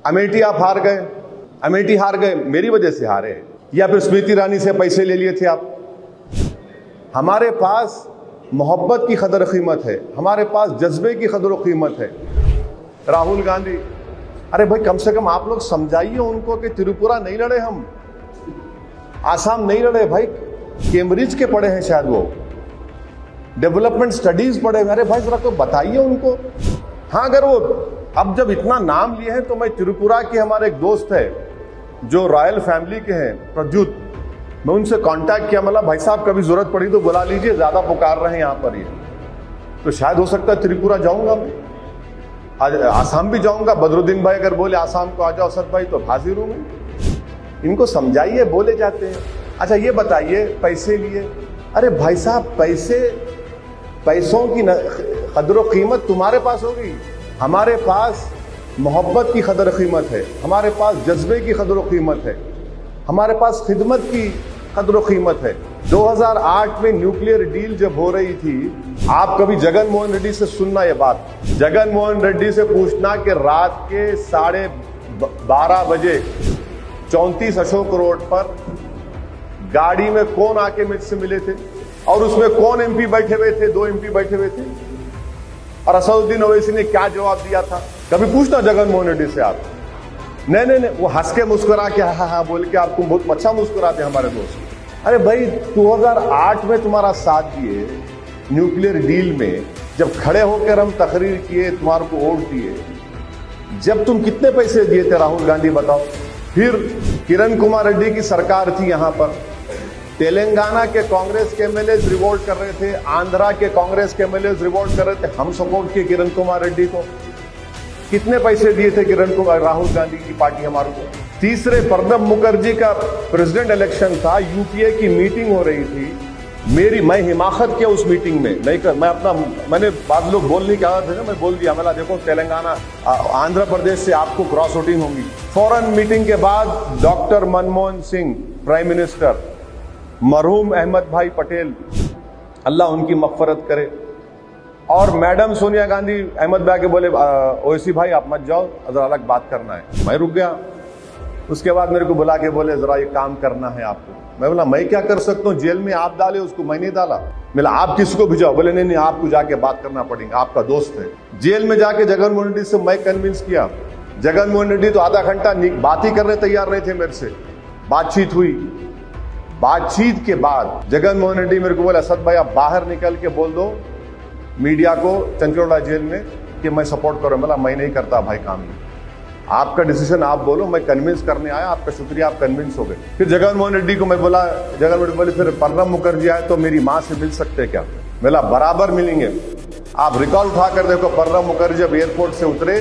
अमेठी आप हार गए, अमेठी हार गए, मेरी वजह से हारे, या फिर स्मृति ईरानी से पैसे ले लिए थे आप। हमारे पास मोहब्बत की कदर कीमत है, हमारे पास जज्बे की कदर कीमत है। राहुल गांधी, अरे भाई कम से कम आप लोग समझाइए उनको कि त्रिपुरा नहीं लड़े हम, आसाम नहीं लड़े भाई, कैम्ब्रिज के पढ़े हैं शायद वो, डेवलपमेंट स्टडीज पढ़े। अरे भाई जरा तो बताइए उनको। हाँ, अगर वो अब जब इतना नाम लिए हैं तो मैं त्रिपुरा के हमारे एक दोस्त है जो रॉयल फैमिली के हैं, प्रद्युत, मैं उनसे कांटेक्ट किया, मतलब भाई साहब कभी जरूरत पड़ी तो बुला लीजिए, ज्यादा पुकार रहे हैं यहाँ पर ये, तो शायद हो सकता है त्रिपुरा जाऊंगा मैं, आज आसाम भी जाऊंगा। बदरुद्दीन भाई अगर बोले आसाम को आ जाओ असद भाई तो हाजिर हूं मैं। इनको समझाइए, बोले जाते हैं। अच्छा ये बताइए पैसे लिए, अरे भाई साहब पैसों की कदर कीमत तुम्हारे पास होगी, हमारे पास मोहब्बत की कदर कीमत है, हमारे पास जज्बे की कदर कीमत है, हमारे पास खिदमत की कदर कीमत है। 2008 में न्यूक्लियर डील जब हो रही थी, आप कभी जगन मोहन रेड्डी से सुनना ये बात, जगन मोहन रेड्डी से पूछना कि रात के 12:30 बजे 34 अशोक रोड पर गाड़ी में कौन आके मुझसे मिले थे और उसमें कौन एमपी बैठे हुए थे, 2 एमपी बैठे हुए थे, और असदुद्दीन ओवैसी ने क्या जवाब दिया था, कभी पूछना जगन मोहन रेड्डी से आप। नहीं, वो हंस के मुस्कुरा के हाँ बोल के आपको बहुत अच्छा मुस्कुराते हमारे दोस्त। अरे भाई 2008 में तुम्हारा साथ दिए न्यूक्लियर डील में, जब खड़े होकर हम तकरीर किए, तुम्हारे को वोट दिए, जब तुम कितने पैसे दिए थे राहुल गांधी बताओ। फिर किरण कुमार रेड्डी की सरकार थी यहाँ पर, तेलंगाना के कांग्रेस के एमएलए रिवोल्ट कर रहे थे, आंध्रा के कांग्रेस के एमएलए रिवोल्ट कर रहे थे, हम सपोर्ट किए किरण कुमार रेड्डी को। कितने पैसे दिए थे किरण कुमार, राहुल गांधी की पार्टी हमारे को। तीसरे प्रणब मुखर्जी का प्रेसिडेंट इलेक्शन था, यूपीए की मीटिंग हो रही थी, मैं हिमाकत किया उस मीटिंग में, नहीं कर मैंने बाद लोग बोलने के आए थे ना, मैं बोल दिया, मैं देखो तेलंगाना आंध्र प्रदेश से आपको क्रॉस वोटिंग होगी। फौरन मीटिंग के बाद doctor Manmohan Singh prime minister, मरहूम अहमद भाई पटेल, अल्लाह उनकी मग़फ़रत करे, और मैडम सोनिया गांधी अहमद भाई के बोले ओवैसी भाई आप मत जाओ, जरा अलग बात करना है। मैं रुक गया। उसके बाद मेरे को बुला के बोले जरा ये काम करना है आपको। मैं बोला मैं क्या कर सकता हूँ, जेल में आप डाले उसको, मैं नहीं डाला। बोला आप किसको भिजाओ, बोले नहीं आपको जाके बात करना पड़ेगा, आपका दोस्त है। जेल में जाके जगन मोहन रेड्डी से मैं कन्विंस किया। जगन मोहन रेड्डी तो आधा घंटा बात ही करने तैयार नहीं थे मेरे से। बातचीत हुई, बातचीत के बाद जगन मोहन रेड्डी मेरे को बोला असद भाई आप बाहर निकल के बोल दो मीडिया को चंचोड़ा जेल में कि मैं सपोर्ट करूं। बोला मैं नहीं करता भाई काम, आपका डिसीजन आप बोलो, मैं कन्विंस करने आया, आपका शुक्रिया आप कन्विंस हो गए। फिर जगन मोहन रेड्डी को मैं बोला, जगन मोहन बोले फिर प्रणब मुखर्जी आए तो मेरी माँ से मिल सकते क्या। बोला बराबर मिलेंगे, आप रिकॉल उठा कर देखो, प्रणब मुखर्जी जब एयरपोर्ट से उतरे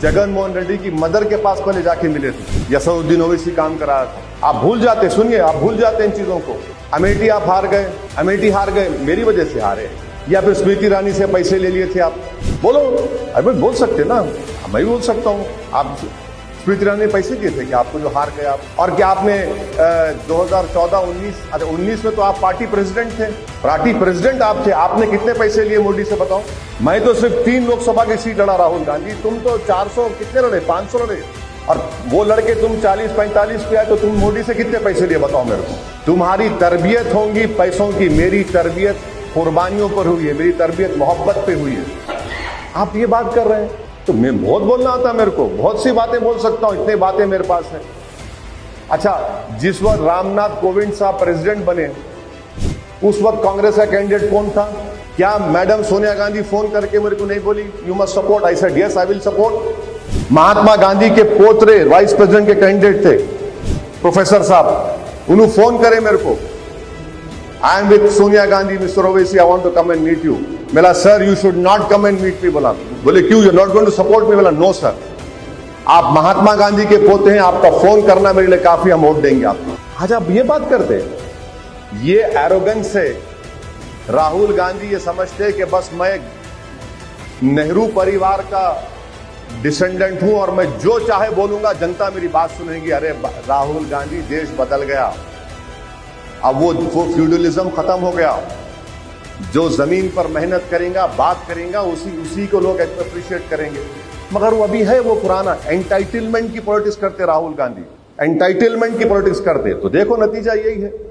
जगन मोहन रेड्डी की मदर के पास पहले जाके मिले थे, असदुद्दीन ओवैसी काम कराया था। आप भूल जाते, सुनिए आप भूल जाते इन चीजों को। अमेठी आप हार गए, अमेठी हार गए, मेरी वजह से हारे, या फिर स्मृति ईरानी से पैसे ले लिए थे आप, बोलो। अरे बोल सकते ना, मैं भी बोल सकता हूँ, आप स्मृति ईरानी ने पैसे दिए थे कि आपको जो हार गए आप, और क्या आपने 2014-19 में तो आप पार्टी प्रेसिडेंट थे, पार्टी प्रेसिडेंट आप थे, आपने कितने पैसे लिए मोदी से बताओ। मैं तो सिर्फ 3 लोकसभा की सीट लड़ा राहुल गांधी, तुम तो 400 कितने लड़े, 500 लड़े, और वो लड़के तुम 40-45 पे आए, तो तुम मोदी से कितने पैसे लिए बताओ मेरे को। तुम्हारी तरबियत होंगी पैसों की, मेरी तरबियत कुर्बानियों पर हुई है, मेरी तरबियत मोहब्बत पे हुई है। आप ये बात कर रहे हैं, तो मैं बहुत बोलना आता मेरे को, बहुत सी बातें बोल सकता हूं, इतनी बातें मेरे पास है। अच्छा, जिस वक्त रामनाथ कोविंद साहब प्रेसिडेंट बने, उस वक्त कांग्रेस का कैंडिडेट कौन था? क्या मैडम सोनिया गांधी फोन करके मेरे को नहीं बोली you must support? I said yes I will support. Mahatma Gandhi के पोतरे वाइस प्रेसिडेंट के कैंडिडेट थे प्रोफेसर साहब, उन्होंने फोन करे मेरे को, I am with Sonia Gandhi, Mr. Owaisi, I want to come and meet you. बोला sir you should not come and meet me। बोले क्यों, you're not going to support me? बोला नो सर, आप महात्मा गांधी के पोते हैं, आपका फोन करना मेरे लिए काफी, हम वोट देंगे आपको। आज आप ये बात करते हैं, ये एरोगेंस से राहुल गांधी ये समझते हैं कि बस मैं नेहरू परिवार का डिसेंडेंट हूं और मैं जो चाहे बोलूंगा जनता मेरी बात सुनेगी। अरे राहुल गांधी, देश बदल गया, अब वो फ्यूडलिज्म खत्म हो गया। जो जमीन पर मेहनत करेगा, बात करेगा, उसी को लोग अप्रिशिएट करेंगे। मगर वो अभी है वो पुराना एंटाइटलमेंट की पॉलिटिक्स करते राहुल गांधी, एंटाइटलमेंट की पॉलिटिक्स करते। तो देखो नतीजा यही है।